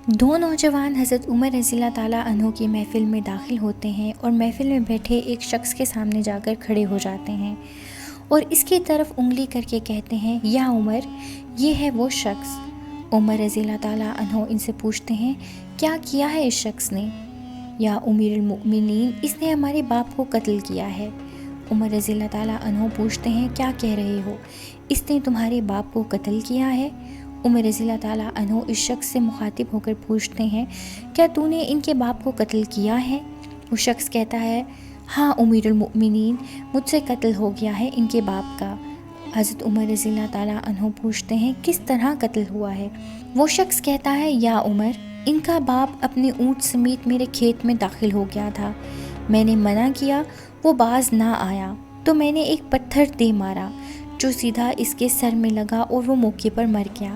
دو نوجوان حضرت عمر رضی اللہ تعالیٰ عنہ کی محفل میں داخل ہوتے ہیں اور محفل میں بیٹھے ایک شخص کے سامنے جا کر کھڑے ہو جاتے ہیں اور اس کی طرف انگلی کر کے کہتے ہیں، یا عمر، یہ ہے وہ شخص۔ عمر رضی اللہ تعالیٰ عنہ ان سے پوچھتے ہیں، کیا کیا ہے اس شخص نے؟ یا امیر المؤمنین، اس نے ہمارے باپ کو قتل کیا ہے۔ عمر رضی اللہ تعالیٰ عنہ پوچھتے ہیں، کیا کہہ رہے ہو؟ اس نے تمہارے باپ کو قتل کیا ہے؟ عمر رضی اللہ تعالیٰ عنہ اس شخص سے مخاطب ہو کر پوچھتے ہیں، کیا تو نے ان کے باپ کو قتل کیا ہے؟ وہ شخص کہتا ہے، ہاں امیر المؤمنین، مجھ سے قتل ہو گیا ہے ان کے باپ کا۔ حضرت عمر رضی اللہ تعالیٰ عنہ پوچھتے ہیں، کس طرح قتل ہوا ہے؟ وہ شخص کہتا ہے، یا عمر، ان کا باپ اپنے اونٹ سمیت میرے کھیت میں داخل ہو گیا تھا، میں نے منع کیا، وہ باز نہ آیا تو میں نے ایک پتھر دے مارا جو سیدھا اس کے سر میں لگا اور وہ موقع پر مر گیا۔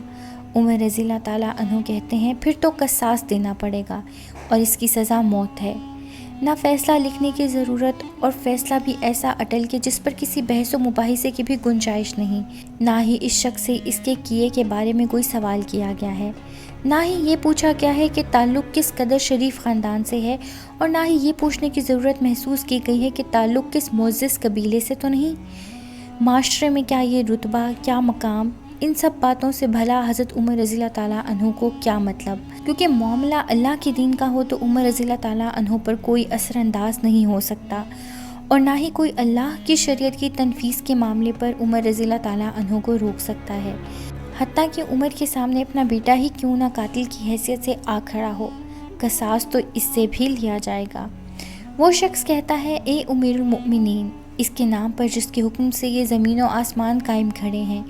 عمر رضی اللہ تعالیٰ عنہ کہتے ہیں، پھر تو قصاص دینا پڑے گا اور اس کی سزا موت ہے۔ نہ فیصلہ لکھنے کی ضرورت، اور فیصلہ بھی ایسا اٹل کہ جس پر کسی بحث و مباحثے کی بھی گنجائش نہیں۔ نہ ہی اس شخص سے اس کے کیے کے بارے میں کوئی سوال کیا گیا ہے، نہ ہی یہ پوچھا گیا ہے کہ تعلق کس قدر شریف خاندان سے ہے، اور نہ ہی یہ پوچھنے کی ضرورت محسوس کی گئی ہے کہ تعلق کس معزز قبیلے سے تو نہیں۔ معاشرے میں کیا یہ رتبہ، کیا مقام، ان سب باتوں سے بھلا حضرت عمر رضی اللہ تعالیٰ عنہ کو کیا مطلب؟ کیونکہ معاملہ اللہ کے دین کا ہو تو عمر رضی اللہ تعالیٰ عنہ پر کوئی اثر انداز نہیں ہو سکتا، اور نہ ہی کوئی اللہ کی شریعت کی تنفیذ کے معاملے پر عمر رضی اللہ تعالیٰ عنہ کو روک سکتا ہے، حتیٰ کہ عمر کے سامنے اپنا بیٹا ہی کیوں نہ قاتل کی حیثیت سے آ کھڑا ہو، قصاص تو اس سے بھی لیا جائے گا۔ وہ شخص کہتا ہے، اے امیر المؤمنین، اس کے نام پر جس کے حکم سے یہ زمین و آسمان قائم کھڑے ہیں،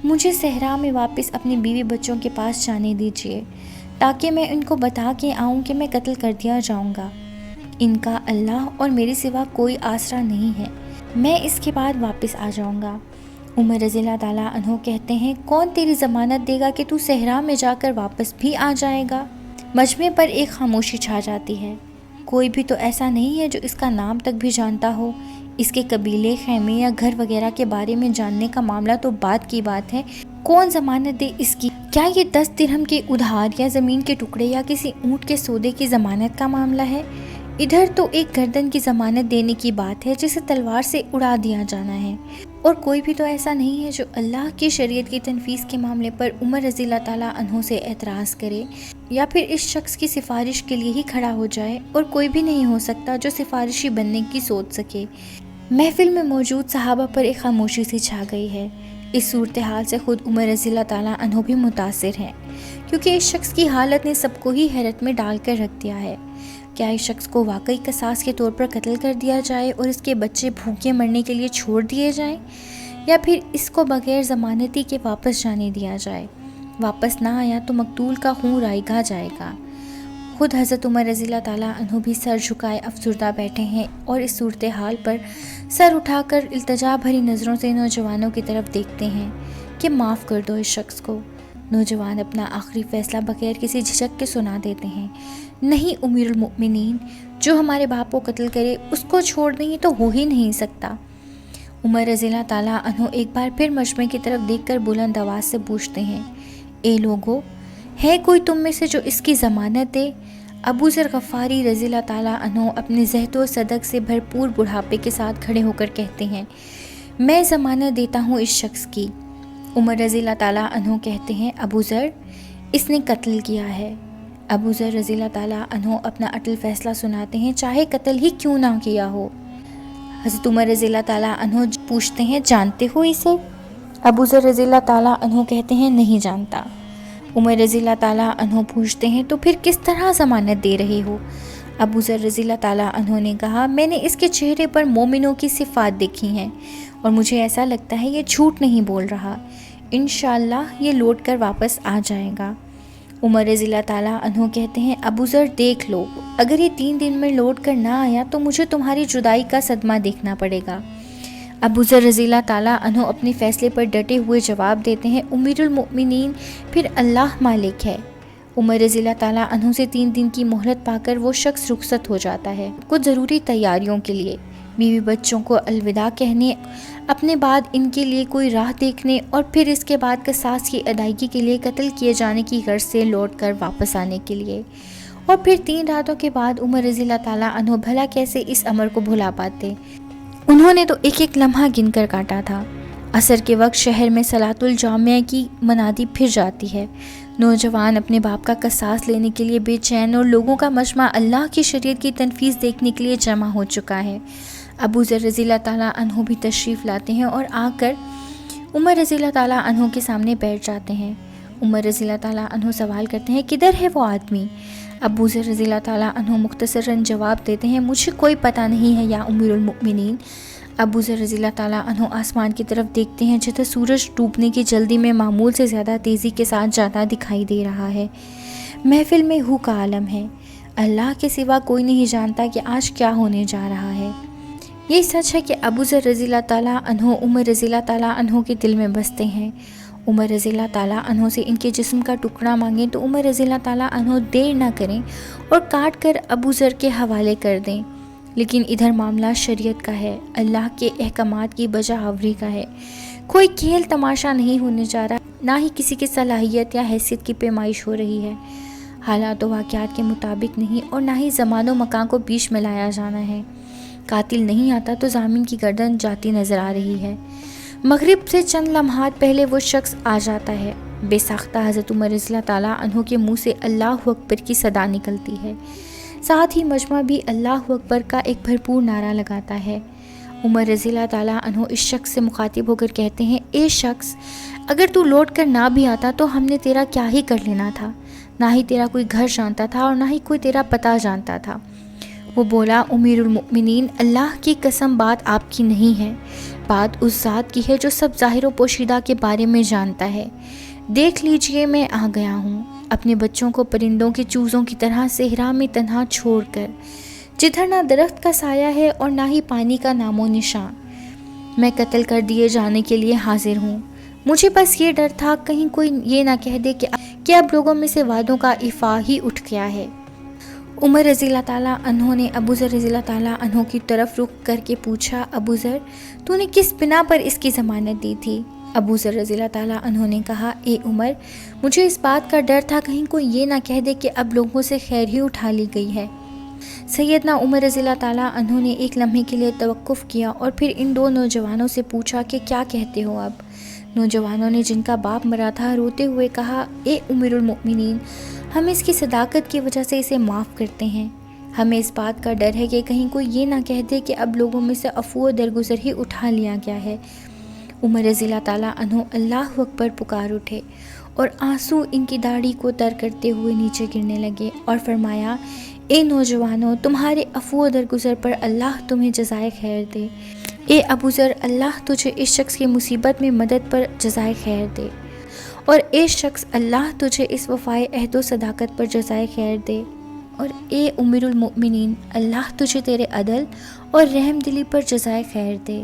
مجھے صحرا میں واپس اپنی بیوی بچوں کے پاس جانے دیجیے تاکہ میں ان کو بتا کے آؤں کہ میں قتل کر دیا جاؤں گا۔ ان کا اللہ اور میرے سوا کوئی آسرا نہیں ہے، میں اس کے بعد واپس آ جاؤں گا۔ عمر رضی اللہ تعالیٰ عنہ کہتے ہیں، کون تیری ضمانت دے گا کہ تو صحرا میں جا کر واپس بھی آ جائے گا؟ مجمع پر ایک خاموشی چھا جاتی ہے۔ کوئی بھی تو ایسا نہیں ہے جو اس کا نام تک بھی جانتا ہو۔ اس کے قبیلے، خیمے یا گھر وغیرہ کے بارے میں جاننے کا معاملہ تو بعد کی بات ہے، کون ضمانت دے اس کی؟ کیا یہ 10 درہم کے ادھار یا زمین کے ٹکڑے یا کسی اونٹ کے سودے کی ضمانت کا معاملہ ہے؟ ادھر تو ایک گردن کی ضمانت دینے کی بات ہے جسے تلوار سے اڑا دیا جانا ہے، اور کوئی بھی تو ایسا نہیں ہے جو اللہ کی شریعت کی تنفیذ کے معاملے پر عمر رضی اللہ تعالیٰ عنہ سے اعتراض کرے یا پھر اس شخص کی سفارش کے لیے ہی کھڑا ہو جائے، اور کوئی بھی نہیں ہو سکتا جو سفارشی بننے کی سوچ سکے۔ محفل میں موجود صحابہ پر ایک خاموشی سی چھا گئی ہے۔ اس صورتحال سے خود عمر رضی اللہ تعالیٰ عنہ بھی متاثر ہیں، کیونکہ اس شخص کی حالت نے سب کو ہی حیرت میں ڈال کر رکھ دیا ہے۔ کیا اس شخص کو واقعی قصاص کے طور پر قتل کر دیا جائے اور اس کے بچے بھوکے مرنے کے لیے چھوڑ دیے جائیں، یا پھر اس کو بغیر ضمانتی کے واپس جانے دیا جائے؟ واپس نہ آیا تو مقتول کا خون رائگاں جائے گا۔ خود حضرت عمر رضی اللہ تعالیٰ عنہ بھی سر جھکائے افسردہ بیٹھے ہیں اور اس صورتحال پر سر اٹھا کر التجا بھری نظروں سے نوجوانوں کی طرف دیکھتے ہیں کہ معاف کر دو اس شخص کو۔ نوجوان اپنا آخری فیصلہ بغیر کسی جھجک کے سنا دیتے ہیں، نہیں امیر المؤمنین، جو ہمارے باپ کو قتل کرے اس کو چھوڑ دیں تو ہو ہی نہیں سکتا۔ عمر رضی اللہ تعالیٰ عنہ ایک بار پھر مجمع کی طرف دیکھ کر بلند آواز سے پوچھتے ہیں، اے لوگو، ہے کوئی تم میں سے جو اس کی ضمانت دے؟ ابو ذر غفاری رضی اللہ تعالیٰ عنہ اپنے زہد و صدق سے بھرپور بڑھاپے کے ساتھ کھڑے ہو کر کہتے ہیں، میں ضمانت دیتا ہوں اس شخص کی۔ عمر رضی اللہ تعالیٰ عنہ کہتے ہیں، ابو ذر، اس نے قتل کیا ہے۔ ابو ذر رضی اللہ تعالیٰ عنہ اپنا اٹل فیصلہ سناتے ہیں، چاہے قتل ہی کیوں نہ کیا ہو۔ حضرت عمر رضی اللہ تعالیٰ عنہ پوچھتے ہیں، جانتے ہو اسے؟ ابو ذر رضی اللہ تعالیٰ عنہ کہتے ہیں، نہیں جانتا۔ عمر رضی اللہ تعالیٰ عنہ پوچھتے ہیں، تو پھر کس طرح ضمانت دے رہے ہو؟ ابو ذر رضی اللہ تعالیٰ عنہ نے کہا، میں نے اس کے چہرے پر مومنوں کی صفات دیکھی ہیں اور مجھے ایسا لگتا ہے یہ جھوٹ نہیں بول رہا، انشاءاللہ یہ لوٹ کر واپس آ جائے گا۔ عمر رضی اللہ تعالیٰ عنہ کہتے ہیں، ابو ذر دیکھ لو، اگر یہ 3 دن میں لوٹ کر نہ آیا تو مجھے تمہاری جدائی کا صدمہ دیکھنا پڑے گا۔ ابو ذر رضی اللہ تعالیٰ عنہ اپنے فیصلے پر ڈٹے ہوئے جواب دیتے ہیں، امیر المؤمنین، پھر اللہ مالک ہے۔ عمر رضی اللہ تعالیٰ عنہ سے 3 دن کی مہلت پا کر وہ شخص رخصت ہو جاتا ہے کچھ ضروری تیاریوں کے لیے۔ بیوی بچوں کو الوداع کہنے، اپنے بعد ان کے لیے کوئی راہ دیکھنے اور پھر اس کے بعد قصاص کی ادائیگی کے لیے قتل کیے جانے کی غرض سے لوٹ کر واپس آنے کے لیے۔ اور پھر 3 راتوں کے بعد عمر رضی اللہ تعالیٰ عنہ بھلا کیسے اس امر کو بھلا پاتے؟ انہوں نے تو ایک ایک لمحہ گن کر کاٹا تھا۔ عصر کے وقت شہر میں صلاۃ الجامعہ کی منادی پھر جاتی ہے۔ نوجوان اپنے باپ کا قصاص لینے کے لیے بے چین اور لوگوں کا مجمع اللہ کی شریعت کی تنفیذ دیکھنے کے لیے جمع ہو چکا ہے۔ ابو ذر رضی اللہ تعالیٰ عنہ بھی تشریف لاتے ہیں اور آ کر عمر رضی اللہ تعالیٰ عنہ کے سامنے بیٹھ جاتے ہیں۔ عمر رضی اللہ تعالیٰ عنہ سوال کرتے ہیں، کدھر ہے وہ آدمی؟ ابو ذر رضی اللہ تعالیٰ عنہ مختصراً جواب دیتے ہیں، مجھے کوئی پتہ نہیں ہے یا امیر المؤمنین۔ ابو ذر رضی اللہ تعالیٰ عنہ آسمان کی طرف دیکھتے ہیں جدھر سورج ڈوبنے کی جلدی میں معمول سے زیادہ تیزی کے ساتھ جاتا دکھائی دے رہا ہے۔ محفل میں ہو کا عالم ہے، اللہ کے سوا کوئی نہیں جانتا کہ آج کیا ہونے جا رہا ہے۔ یہ سچ ہے کہ ابو ذر رضی اللہ تعالیٰ عنہ عمر رضی اللہ تعالیٰ عنہ کے دل میں بستے ہیں۔ عمر رضی اللہ تعالیٰ عنہ سے ان کے جسم کا ٹکڑا مانگیں تو عمر رضی اللہ تعالیٰ عنہ دیر نہ کریں اور کاٹ کر ابو ذر کے حوالے کر دیں۔ لیکن ادھر معاملہ شریعت کا ہے، اللہ کے احکامات کی بجا آوری کا ہے۔ کوئی کھیل تماشا نہیں ہونے جا رہا، نہ ہی کسی کی صلاحیت یا حیثیت کی پیمائش ہو رہی ہے۔ حالات و واقعات کے مطابق نہیں اور نہ ہی زمان و مکان کو بیچ میں لایا جانا ہے۔ قاتل نہیں آتا تو ضامن کی گردن جاتی نظر آ رہی ہے۔ مغرب سے چند لمحات پہلے وہ شخص آ جاتا ہے۔ بے ساختہ حضرت عمر رضی اللہ تعالیٰ عنہ کے منہ سے اللہ اکبر کی صدا نکلتی ہے، ساتھ ہی مجمع بھی اللہ اکبر کا ایک بھرپور نعرہ لگاتا ہے۔ عمر رضی اللہ تعالیٰ عنہ اس شخص سے مخاطب ہو کر کہتے ہیں، اے شخص، اگر تو لوٹ کر نہ بھی آتا تو ہم نے تیرا کیا ہی کر لینا تھا؟ نہ ہی تیرا کوئی گھر جانتا تھا اور نہ ہی کوئی تیرا پتہ جانتا تھا۔ وہ بولا، امیر المؤمنین، اللہ کی قسم بات آپ کی نہیں ہے، بات اس ذات کی ہے جو سب ظاہر و پوشیدہ کے بارے میں جانتا ہے۔ دیکھ لیجئے میں آ گیا ہوں، اپنے بچوں کو پرندوں کے چوزوں کی طرح صحرا میں تنہا چھوڑ کر، جدھر نہ درخت کا سایہ ہے اور نہ ہی پانی کا نام و نشان۔ میں قتل کر دیے جانے کے لیے حاضر ہوں۔ مجھے بس یہ ڈر تھا کہیں کوئی یہ نہ کہہ دے کہ اب لوگوں میں سے وعدوں کا افاع ہی اٹھ گیا ہے۔ عمر رضی اللہ تعالیٰ عنہ نے ابو ذر رضی اللہ تعالیٰ عنہ کی طرف رخ کر کے پوچھا، ابو ذر، تو نے کس بنا پر اس کی ضمانت دی تھی؟ ابو ذر رضی اللہ تعالیٰ عنہ نے کہا، اے عمر، مجھے اس بات کا ڈر تھا کہیں کوئی یہ نہ کہہ دے کہ اب لوگوں سے خیر ہی اٹھا لی گئی ہے۔ سیدنا عمر رضی اللہ تعالیٰ عنہ نے ایک لمحے کے لیے توقف کیا اور پھر ان 2 نوجوانوں سے پوچھا کہ کیا کہتے ہو اب؟ نوجوانوں نے جن کا باپ مرا تھا روتے ہوئے کہا، اے امیر المؤمنین، ہم اس کی صداقت کی وجہ سے اسے معاف کرتے ہیں۔ ہمیں اس بات کا ڈر ہے کہ کہیں کوئی یہ نہ کہہ دے کہ اب لوگوں میں سے عفو و درگزر ہی اٹھا لیا گیا ہے۔ عمر رضی اللہ تعالیٰ عنہ اللہ اکبر پکار اٹھے اور آنسو ان کی داڑھی کو تر کرتے ہوئے نیچے گرنے لگے اور فرمایا، اے نوجوانوں، تمہارے عفو و درگزر پر اللہ تمہیں جزائے خیر دے۔ اے ابو ذر، اللہ تجھے اس شخص کی مصیبت میں مدد پر جزائے خیر دے، اور اے شخص، اللہ تجھے اس وفائے عہد و صداقت پر جزائے خیر دے، اور اے امیر المؤمنین، اللہ تجھے تیرے عدل اور رحم دلی پر جزائے خیر دے۔